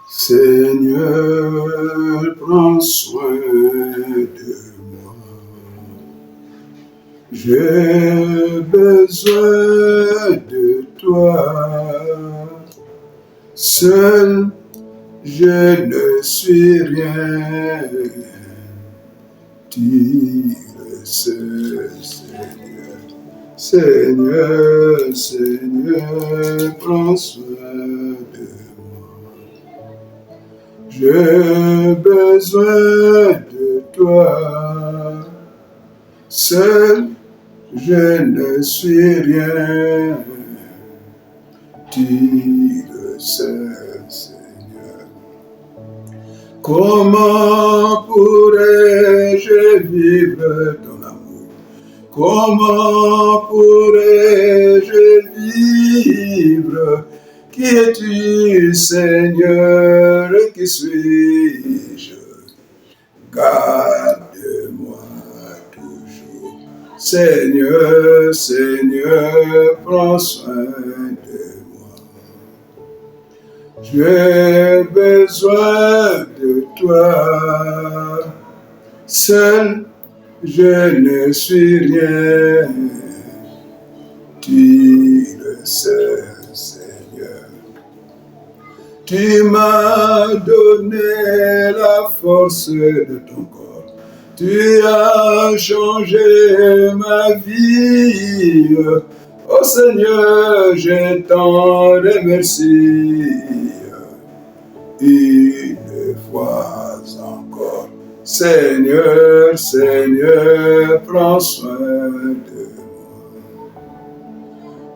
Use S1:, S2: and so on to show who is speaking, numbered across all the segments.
S1: Seigneur, prends soin de moi. J'ai besoin de toi. Seul, je ne suis rien. Tu le sais, Seigneur. Seigneur, Seigneur, prends soin de moi. J'ai besoin de toi. Seul, je ne suis rien. Tu le sais, Seigneur. Comment pourrais-je vivre ton amour? Comment pourrais-je vivre? Qui es-tu, Seigneur? Qui suis-je? Garde-moi toujours. Seigneur, Seigneur, prends soin de moi. J'ai besoin de toi. Seul, je ne suis rien. Tu le sais, Seigneur. Tu m'as donné la force de ton corps. Tu as changé ma vie. Oh Seigneur, je t'en remercie. Une fois encore. Seigneur, Seigneur, prends soin de moi.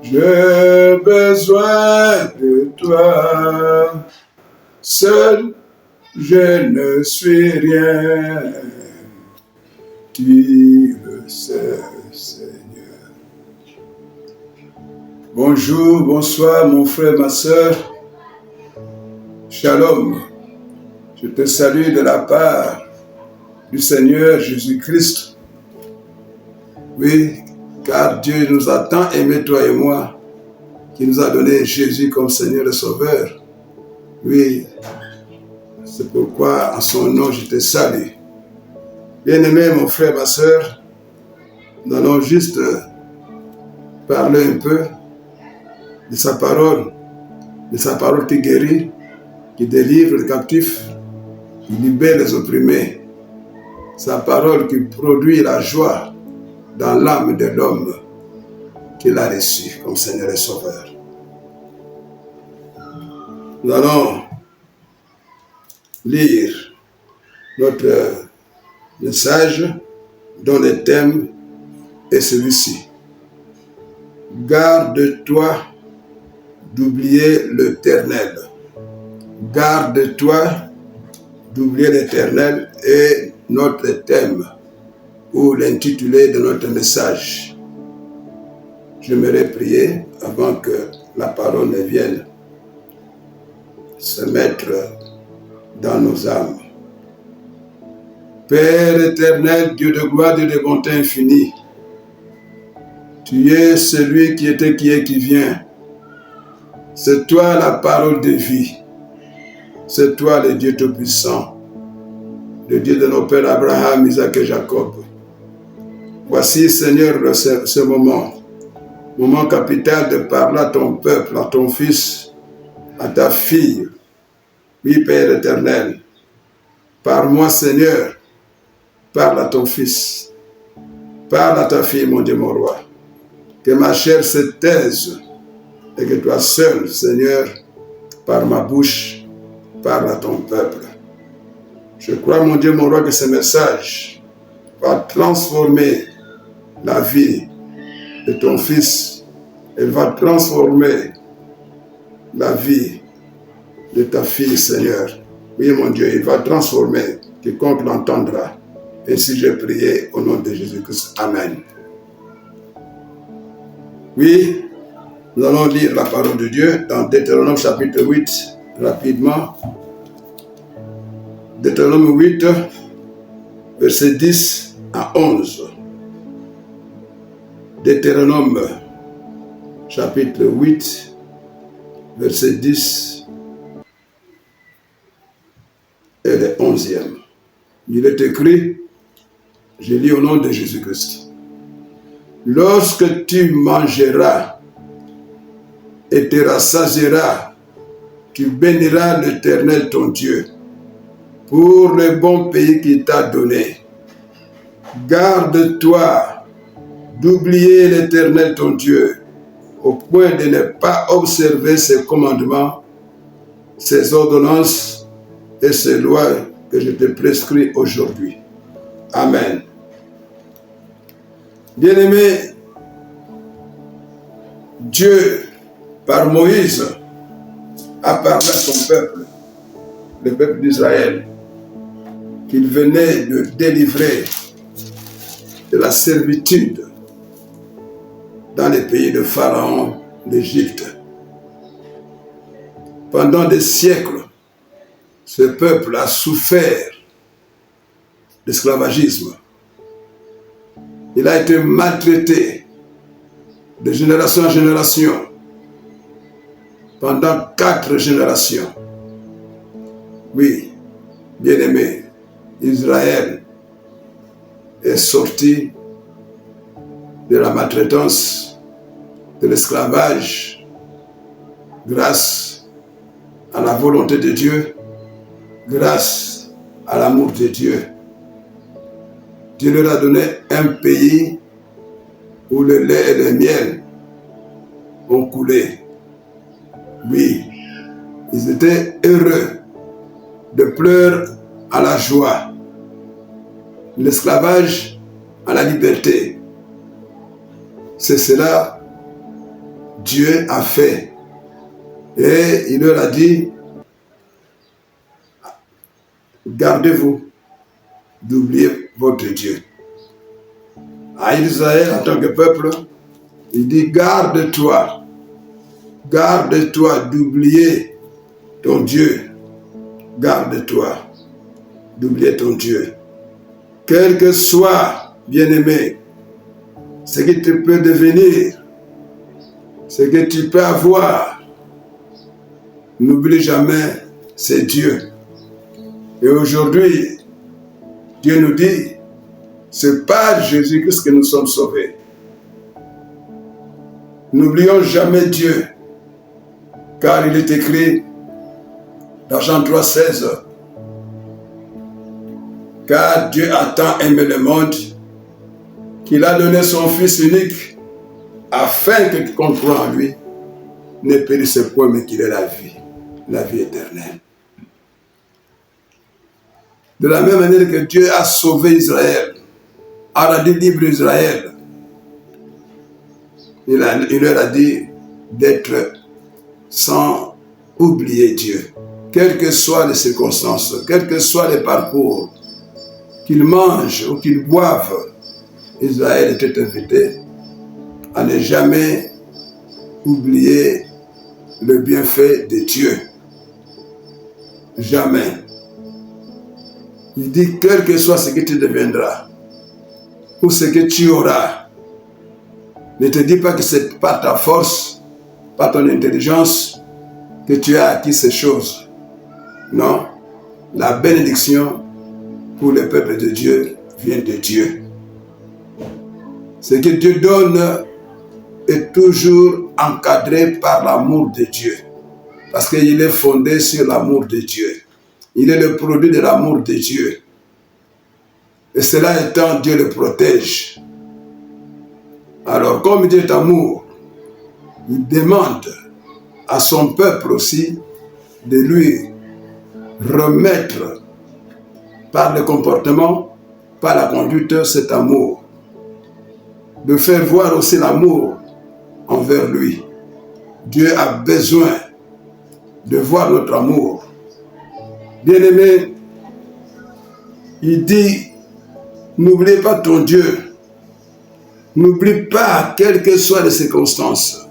S1: J'ai besoin de toi. Seul, je ne suis rien. Tu le sais, Seigneur. Bonjour, bonsoir, mon frère, ma sœur. Shalom. Je te salue de la part du Seigneur Jésus-Christ. Oui, car Dieu nous a tant aimés, toi et moi, qu'il nous a donné Jésus comme Seigneur et Sauveur. Oui, c'est pourquoi en son nom je te salue. Bien-aimé, mon frère, ma soeur, nous allons juste parler un peu de sa parole qui guérit, qui délivre les captifs, qui libère les opprimés. Sa parole qui produit la joie dans l'âme de l'homme qu'il a reçu comme Seigneur et Sauveur. Nous allons lire notre message dont le thème est celui-ci. Garde-toi d'oublier l'Éternel. Garde-toi d'oublier l'Éternel est notre thème ou l'intitulé de notre message. J'aimerais prier avant que la parole ne vienne se mettre dans nos âmes. Père éternel, Dieu de gloire, Dieu de bonté infinie, tu es celui qui était, qui est, qui vient. C'est toi la parole de vie. C'est toi le Dieu Tout-Puissant, le Dieu de nos pères Abraham, Isaac et Jacob. Voici, Seigneur, ce moment capital de parler à ton peuple, à ton fils, à ta fille. Oui, Père éternel, par moi, Seigneur, parle à ton fils, parle à ta fille, mon Dieu, mon roi. Que ma chair se taise et que toi seul, Seigneur, par ma bouche, parle à ton peuple. Je crois, mon Dieu, mon roi, que ce message va transformer la vie de ton fils. Elle va transformer la vie de ta fille, Seigneur. Oui, mon Dieu, il va transformer quiconque l'entendra. Ainsi j'ai prié au nom de Jésus-Christ. Amen. Oui, nous allons lire la parole de Dieu dans Deutéronome chapitre 8, rapidement. Deutéronome 8, versets 10 à 11. Deutéronome chapitre 8, verset 10 11e. Il est écrit, je lis au nom de Jésus-Christ. Lorsque tu mangeras et te rassasieras, tu béniras l'Éternel ton Dieu pour le bon pays qu'il t'a donné. Garde-toi d'oublier l'Éternel ton Dieu au point de ne pas observer ses commandements, ses ordonnances et ses lois que je te prescris aujourd'hui. Amen. Bien-aimé, Dieu, par Moïse, a parlé à son peuple, le peuple d'Israël, qu'il venait de délivrer de la servitude dans les pays de Pharaon, d'Égypte. Pendant des siècles, ce peuple a souffert d'esclavagisme. Il a été maltraité de génération en génération pendant 4 générations. Oui, bien-aimé, Israël est sorti de la maltraitance, de l'esclavage, grâce à la volonté de Dieu, grâce à l'amour de Dieu. Dieu leur a donné un pays où le lait et le miel ont coulé. Oui, ils étaient heureux de pleurer à la joie, l'esclavage à la liberté. C'est cela que Dieu a fait. Et il leur a dit, gardez-vous d'oublier votre Dieu. À Israël, en tant que peuple, il dit, garde-toi d'oublier ton Dieu. Garde-toi d'oublier ton Dieu. Quel que soit, bien-aimé, ce que tu peux devenir, ce que tu peux avoir, n'oublie jamais, c'est Dieu. Et aujourd'hui, Dieu nous dit, c'est par Jésus-Christ que nous sommes sauvés. N'oublions jamais Dieu, car il est écrit dans Jean 3,16, car Dieu a tant aimé le monde qu'il a donné son Fils unique afin que quiconque croit en lui ne périsse point, mais qu'il ait la vie éternelle. De la même manière que Dieu a sauvé Israël, a rendu libre Israël, il leur a dit d'être sans oublier Dieu. Quelles que soient les circonstances, quels que soient les parcours, qu'ils mangent ou qu'ils boivent, Israël était invité à ne jamais oublier le bienfait de Dieu. Jamais. Il dit, quel que soit ce que tu deviendras, ou ce que tu auras, ne te dis pas que c'est par ta force, par ton intelligence, que tu as acquis ces choses. Non, la bénédiction pour le peuple de Dieu vient de Dieu. Ce que Dieu donne est toujours encadré par l'amour de Dieu. Parce qu'il est fondé sur l'amour de Dieu. Il est le produit de l'amour de Dieu. Et cela étant, Dieu le protège. Alors, comme Dieu est amour, il demande à son peuple aussi de lui remettre par le comportement, par la conduite, cet amour. De faire voir aussi l'amour envers lui. Dieu a besoin de voir notre amour. Bien-aimé, il dit, n'oublie pas ton Dieu. N'oublie pas, quelles que soient les circonstances.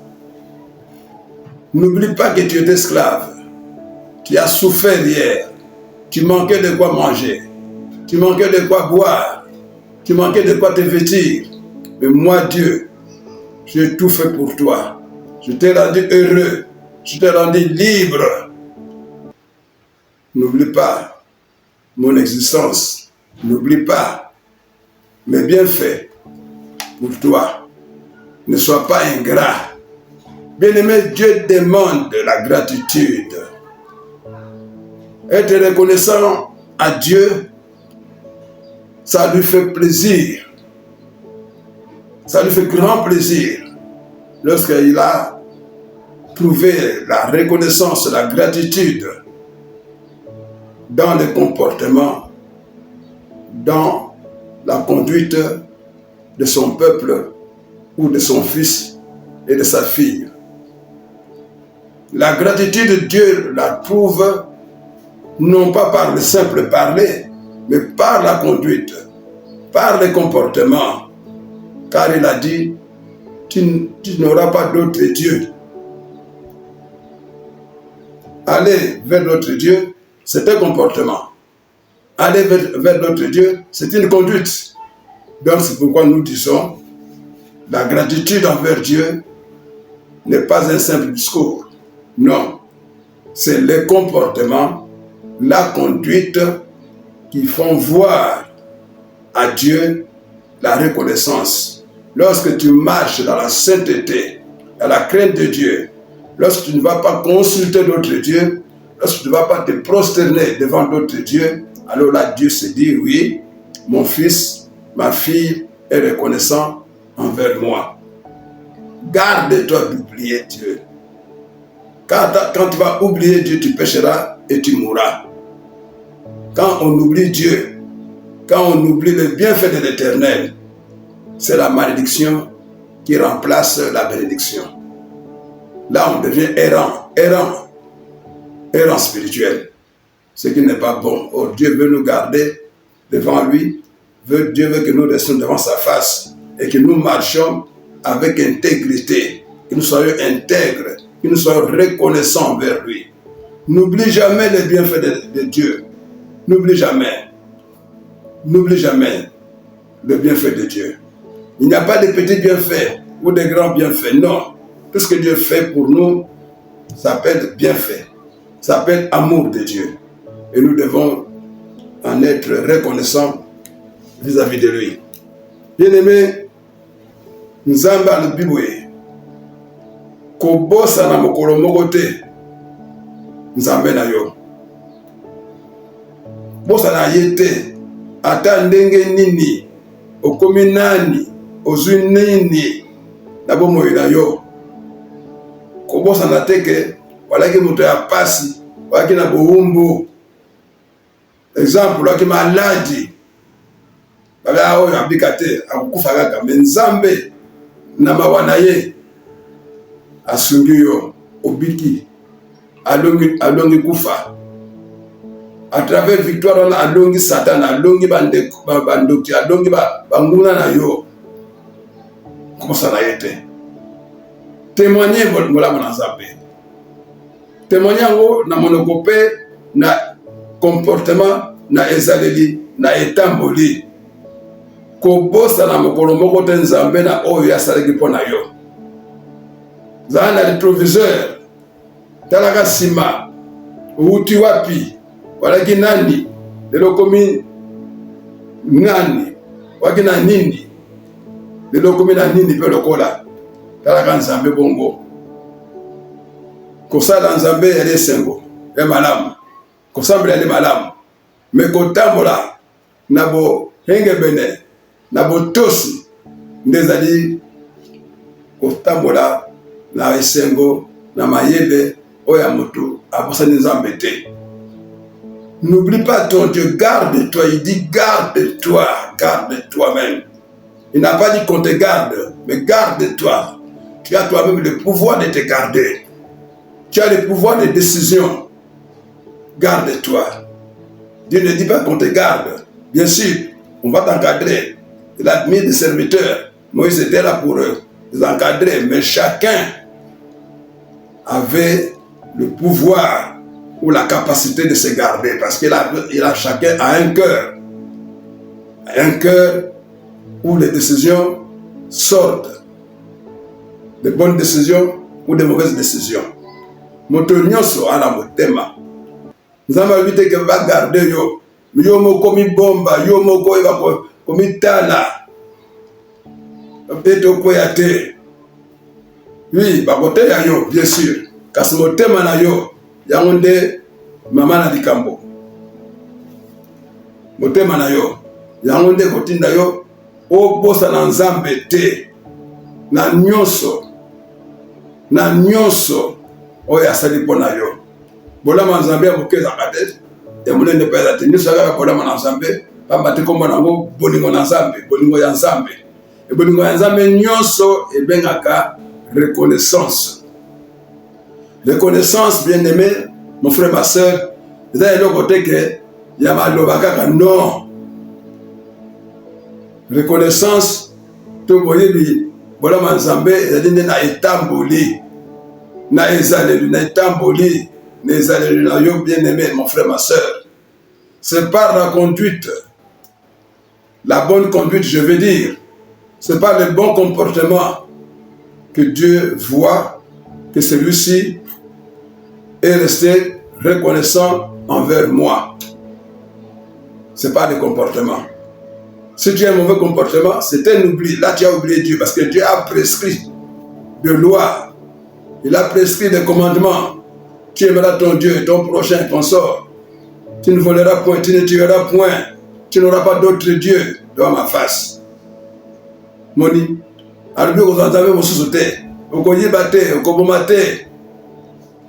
S1: N'oublie pas que tu es esclave. Tu as souffert hier. Tu manquais de quoi manger. Tu manquais de quoi boire. Tu manquais de quoi te vêtir. Mais moi, Dieu, j'ai tout fait pour toi. Je t'ai rendu heureux. Je t'ai rendu libre. N'oublie pas mon existence. N'oublie pas mes bienfaits pour toi. Ne sois pas ingrat. Bien-aimé, Dieu demande de la gratitude. Être reconnaissant à Dieu, ça lui fait plaisir. Ça lui fait grand plaisir lorsqu'il a trouvé la reconnaissance, la gratitude dans le comportement, dans la conduite de son peuple ou de son fils et de sa fille. La gratitude, Dieu la trouve non pas par le simple parler, mais par la conduite, par le comportement. Car il a dit, tu n'auras pas d'autre Dieu. Aller vers notre Dieu, c'est un comportement. Aller vers notre Dieu, c'est une conduite. Donc c'est pourquoi nous disons, la gratitude envers Dieu n'est pas un simple discours. Non, c'est le comportement, la conduite qui font voir à Dieu la reconnaissance. Lorsque tu marches dans la sainteté, dans la crainte de Dieu, lorsque tu ne vas pas consulter d'autres dieux, lorsque tu ne vas pas te prosterner devant d'autres dieux, alors là Dieu se dit, oui, mon fils, ma fille est reconnaissant envers moi. Garde-toi d'oublier Dieu. Quand tu vas oublier Dieu, tu pécheras et tu mourras. Quand on oublie Dieu, quand on oublie le bienfait de l'Éternel, c'est la malédiction qui remplace la bénédiction. Là, on devient errant spirituel. Ce qui n'est pas bon. Oh, Dieu veut nous garder devant lui. Dieu veut que nous restions devant sa face et que nous marchions avec intégrité, que nous soyons intègres, que nous soyons reconnaissants envers lui. N'oublie jamais les bienfaits de Dieu. N'oublie jamais le bienfait de Dieu. Il n'y a pas de petits bienfaits ou de grands bienfaits, non. Tout ce que Dieu fait pour nous s'appelle bienfait, s'appelle amour de Dieu. Et nous devons en être reconnaissants vis-à-vis de lui. Bien-aimé, Nzambe alobibwe kobosa na mokolo moko te Nzambe na yo. Bosa na ye te ata ndenge nini okomi nani ozwi nini na bomoi na yo. Kobosa na teke walaki moto ya pasi walaki na bowumbu. Exemple walaki maladi baba oyo abika te akukufa kaka me Nzambe na mawa na ye asungi yo obiki alongi kufa. À travers victoire, on a alongi Satan, alongi bandoki, alongi banguna na yo. Comment ça n'a été? Témoigner mola mona Nzambe. Témoigner na monokope na comportement na ezaleli na etamboli. Kobosa na mokolo moko te Nzambe na oyo asalaki mpona yo. Zala na rétroviseur. Talaka sima. Uti wapi? Walaki nani? Lelo komi nani? Waki na nini? Lelo komi na nini pe lokola? Talaka Nzambe bongo. Kosala Nzambe yale sengo. Ya malamu. Kosambela yale malamu. Mekotambola na bo hengebene. Na bo tosi. Ndezali kotambola na esengo na mayebe oya moto abosani Nzambe te. N'oublie pas ton Dieu, garde-toi. Il dit garde-toi, garde-toi-même. Il n'a pas dit qu'on te garde, mais garde-toi. Tu as toi-même le pouvoir de te garder. Tu as le pouvoir de décision. Garde-toi. Dieu ne dit pas qu'on te garde. Bien sûr, on va t'encadrer. Il a mis des serviteurs. Moïse était là pour eux, les encadrer. Mais chacun avait le pouvoir ou la capacité de se garder, parce qu'il a chacun a un cœur où les décisions sortent, de bonnes décisions ou de mauvaises décisions. Moto nyonso ala motema. Nzambe abite ke va garder yo, yo moko mi bomba, yo moko eba komi tala. Peut-être koya te. Oui, bakote ya yo, bien sûr. Kasi motema na yo, yango nde mama na likambo. Motema na yo, yango nde kotinda yo, obosa na nzambe te. Na nyonso, oyo asali mpo na yo. Bolama nzambe ya moke ezaka te, ya monene mpe eza te. Nyonso kaka bolama na nzambe, pamba te kombo nango bolingo na nzambe, bolingo ya nzambe. E bolingo ya nzambe nyonso ebengaka reconnaissance. Reconnaissance, bien-aimé, mon frère, ma soeur, vous avez le côté que Yamalobaka, non. Reconnaissance, tout le monde, voilà, ma Zambé, il y a na etamboli, na ezalelu, na etamboli, na ezalelu, na yo, bien-aimé, mon frère, ma soeur. C'est par la conduite, la bonne conduite, je veux dire, c'est par le bon comportement que Dieu voit que celui-ci est resté reconnaissant envers moi. Ce n'est pas le comportement. Si tu as un mauvais comportement, c'est un oubli. Là, tu as oublié Dieu parce que Dieu a prescrit de loi. Il a prescrit des commandements. Tu aimeras ton Dieu, ton prochain, ton sort. Tu ne voleras point, tu ne tueras point. Tu n'auras pas d'autre Dieu devant ma face. Moni, albi ko zanzabe mo susute. Okoyiba te, okoboma te.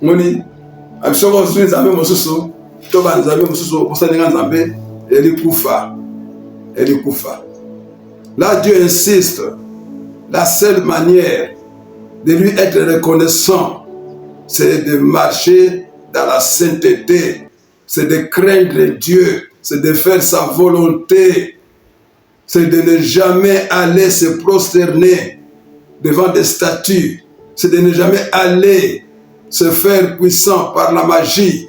S1: Moni, abisoko zuni nzambe mosusu to banzambe mosusu osalinga nzambe elikufa. Là Dieu insiste, la seule manière de lui être reconnaissant, c'est de marcher dans la sainteté, c'est de craindre Dieu, c'est de faire sa volonté, c'est de ne jamais aller se prosterner devant des statues, c'est de ne jamais aller se faire puissant par la magie,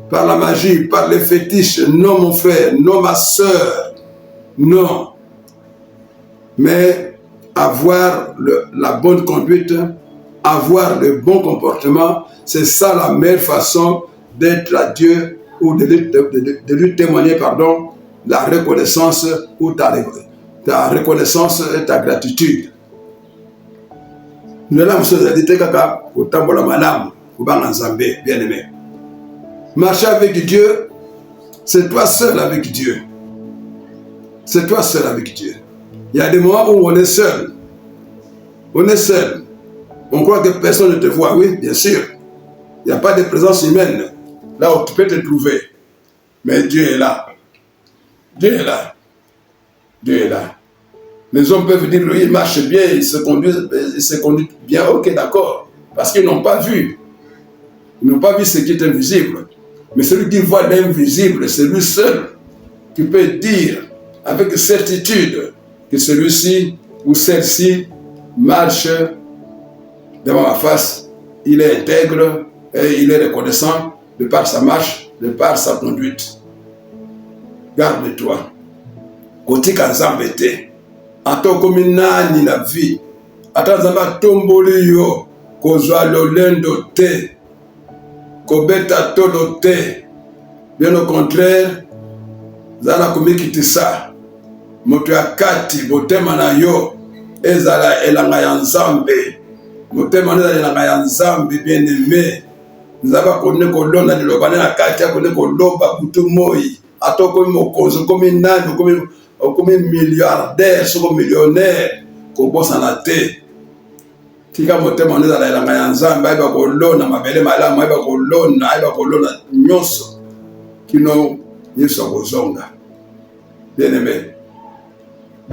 S1: par les fétiches. Non, mon frère, non, ma soeur, non. Mais avoir la bonne conduite, avoir le bon comportement, c'est ça la meilleure façon d'être à Dieu ou de lui témoigner, la reconnaissance ou ta reconnaissance et ta gratitude. Nous allons se dire kaka otambola malamu kubanga nzambe, bien-aimé. Marcher avec Dieu, c'est toi seul avec Dieu. C'est toi seul avec Dieu. Il y a des moments où on est seul. On est seul. On croit que personne ne te voit. Oui, bien sûr. Il n'y a pas de présence humaine là où tu peux te trouver. Mais Dieu est là. Dieu est là. Dieu est là. Les hommes peuvent dire, lui, il marche bien, il se conduit bien. Ok, d'accord. Parce qu'ils n'ont pas vu. Ils n'ont pas vu ce qui est invisible. Mais celui qui voit l'invisible, c'est lui seul qui peut dire avec certitude que celui-ci ou celle-ci marche devant ma face. Il est intègre et il est reconnaissant de par sa marche, de par sa conduite. Garde-toi. Kotika nzambe te. Ato komi nani na vie. Ata nzamba tomboli yo. Kozwa lolendo te. Kobeta tolo te. Bien au contraire, zana komi kitisa. Moto ya kati, motema na yo. Ezala elanga ya nzambe. Motema na elanga ya nzambe bien aimé. Nzaba kone kolona lilobane na kati ya kone koloba kutu moi. Ato komi mokonzo, komi nani, komi milliardaire, soko millionnaire, kobosa na te. Tika motema neza la elanga ya nzambe, aiba kolona, mabele malamu, aiba kolona, nyonso. Kino, yeso kozonga. Bien-aimé.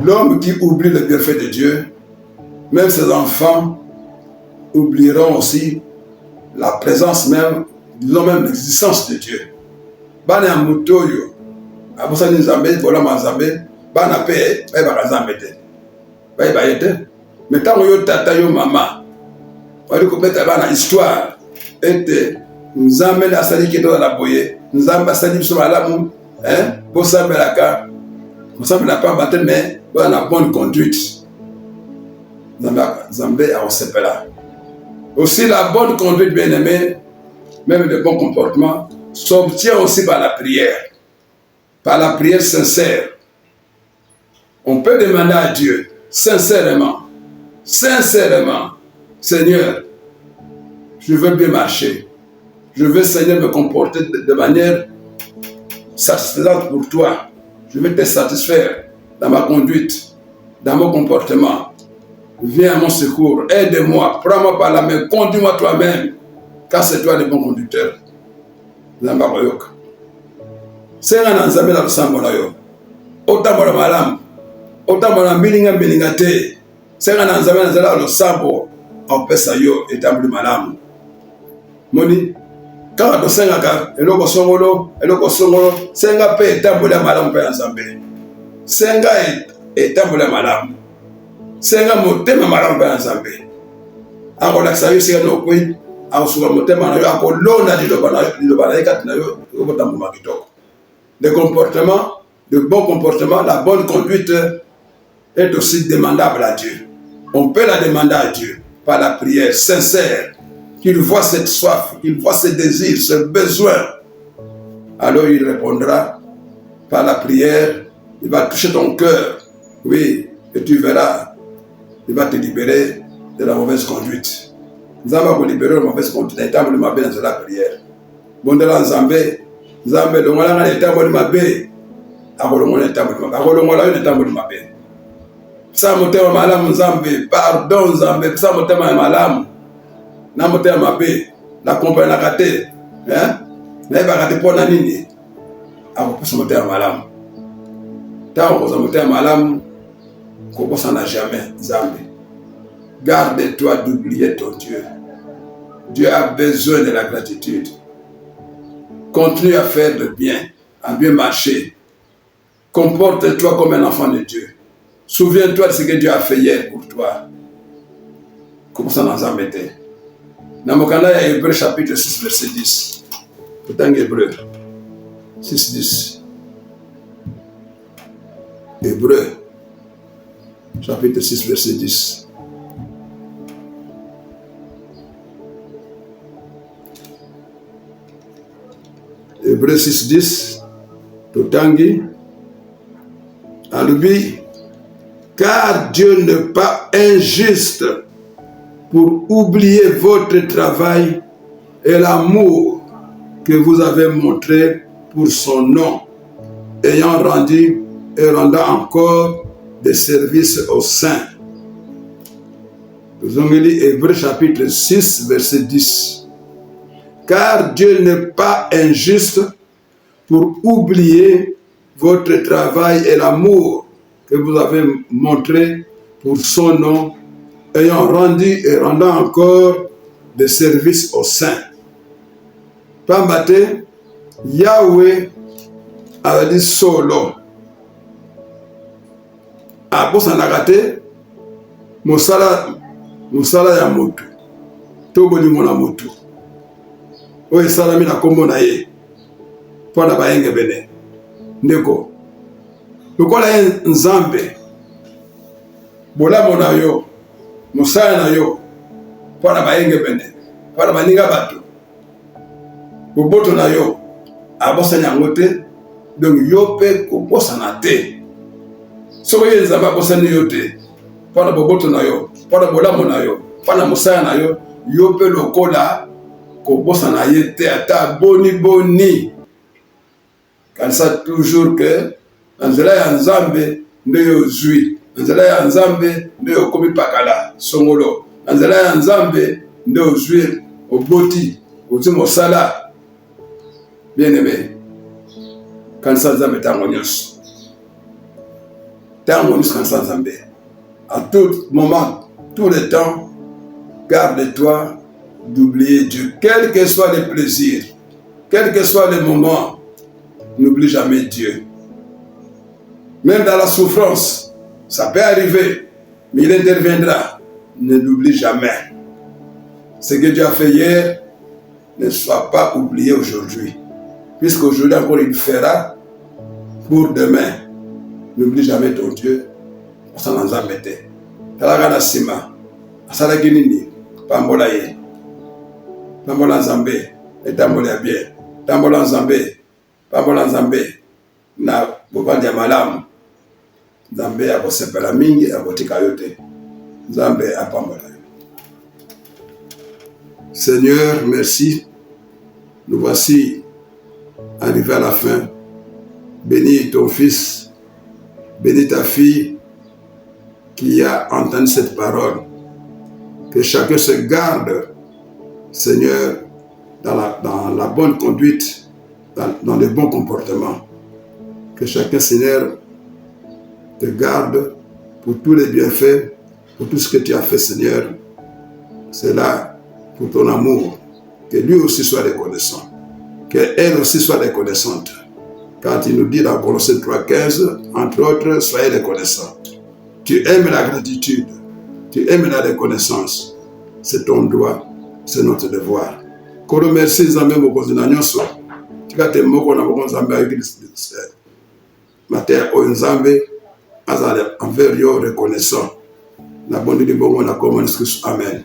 S1: L'homme qui oublie le bienfait de Dieu, même ses enfants oublieront aussi la présence même, disons même l'existence de Dieu. Bana mutoyo, abosa ni nzambe, bola manzambe, bana pe, ba nzambe te. Ba yete. Mais tant yo tata yo mama, wali ko beta bana histoire ete nzambe na sali keto na boye, nzambe sali biso malamu, bosa melaka. Nzambe na pas battre mais bana bonne conduite. Nzambe a osepela. Aussi la bonne conduite, bien-aimé, même le bon comportement, s'obtient aussi par la prière. par la prière sincère. On peut demander à Dieu, sincèrement, Seigneur, je veux bien marcher. Je veux, Seigneur, me comporter de manière satisfaisante pour toi. Je veux te satisfaire dans ma conduite, dans mon comportement. Viens à mon secours, aide-moi, prends-moi par la main, conduis-moi toi-même, car c'est toi le bon conducteur. Zamba koyoka. Senga na nzambe na lusambo na yo. Otambola malamu. Otambola mbilinga te. Senga na nzambe na zala lusambo opesa yo etamboli malamu. Moni kaka tosengaka eloko songolo, senga pe etamboli malamu pe na nzambe. Senga etamboli malamu. Senga motema malamu pe na nzambe. Akolakisa yo senga no kwe. Le comportement, le bon comportement, la bonne conduite est aussi demandable à Dieu. On peut la demander à Dieu par la prière sincère, qu'il voit cette soif, qu'il voit ce désir, ce besoin. Alors il répondra par la prière, il va toucher ton cœur, oui, et tu verras, il va te libérer de la mauvaise conduite. Nzamba ko libérer la mauvaise conduite etambo mabe dans la prière. Bondela Nzambe longola ngana etambo mabe. Akolongola etambo mabe. Akolongola yo etambo mabe. Psa motema malamu Nzambe, pardon Nzambe, psa motema malamu. Na motema mabe, la compagnie na kate. Na ba kate pona nini? Akoposa motema malamu. Ta ko motema malamu ko posa na jamais Nzambe. Garde-toi d'oublier ton Dieu. Dieu a besoin de la gratitude. Continue à faire le bien, à bien marcher. Comporte-toi comme un enfant de Dieu. Souviens-toi de ce que Dieu a fait hier pour toi. Comment ça nous a mis? Dans le Canada, il y a Hébreu chapitre 6, verset 10. Pourtant, Hébreu 6, 10. Hébreu chapitre 6, verset 10. Hébreu 6, 10, Totangi, à lui, car Dieu n'est pas injuste pour oublier votre travail et l'amour que vous avez montré pour son nom, ayant rendu et rendant encore des services aux saints. Nous avons lu Hébreu chapitre 6, verset 10. Car Dieu n'est pas injuste pour oublier votre travail et l'amour que vous avez montré pour son nom, ayant rendu et rendant encore des services aux saints. Pambate, Yahweh a dit solo. Abosanagate, Mosala ya motu, Toboli mona motu. Oye salami na kombo na ye pona bayenge bene ndeko lokola ye Nzambe bolamo na yo musala na yo pona bayenge bene pona baninga bato boboto na yo abosanya yango te donc yo pe kobosana te soko ye Nzambe abosani yo te pona boboto na yo pona bolamo na yo pona musala na yo yo pe lokola kobosa na ye te ata boni kanisa toujours que nzela ya Nzambe nde yo zwi nzela ya Nzambe nde yo komi pakala songolo nzela ya Nzambe nde yo zwi oboti oti mosala bien aimé kanisa Nzambe tango nyonso kanisa Nzambe à tout moment tout le temps garde-toi d'oublier Dieu, quel que soit les plaisirs, quel que soit les moments, n'oublie jamais Dieu. Même dans la souffrance, ça peut arriver, mais il interviendra. Ne l'oublie jamais. Ce que Dieu a fait hier ne soit pas oublié aujourd'hui. Puisqu'aujourd'hui encore il le fera pour demain. N'oublie jamais ton Dieu. On s'en a embêté. Talagana Sima, Asala Ginini, Pambola Ye. Tambola Nzambe, et tambola bien. Tambola Nzambe, Pambola Nzambe, na bopandi ya malamu Nzambe akosepela mingi akotika yo te. Nzambe apambola yo. Seigneur, merci. Nous voici arrivés à la fin. Bénis ton fils, bénis ta fille qui a entendu cette parole. Que chacun se garde, Seigneur, dans la bonne conduite, dans le bon comportement. Que chacun, Seigneur, te garde pour tous les bienfaits, pour tout ce que tu as fait, Seigneur. C'est là pour ton amour. Que lui aussi soit reconnaissant. Qu'elle aussi soit reconnaissante. Quand il nous dit dans Colossiens 3,15, entre autres, soyez reconnaissants. Tu aimes la gratitude, tu aimes la reconnaissance. C'est ton droit, c'est notre devoir. Qu'on remercie Nzambe mokonzi na nyonso. Tikate moko na moko Nzambe ayiki matin o Nzambe azale envers yo reconnaissant. Na bondi di bongo na komoni Christ. Amen.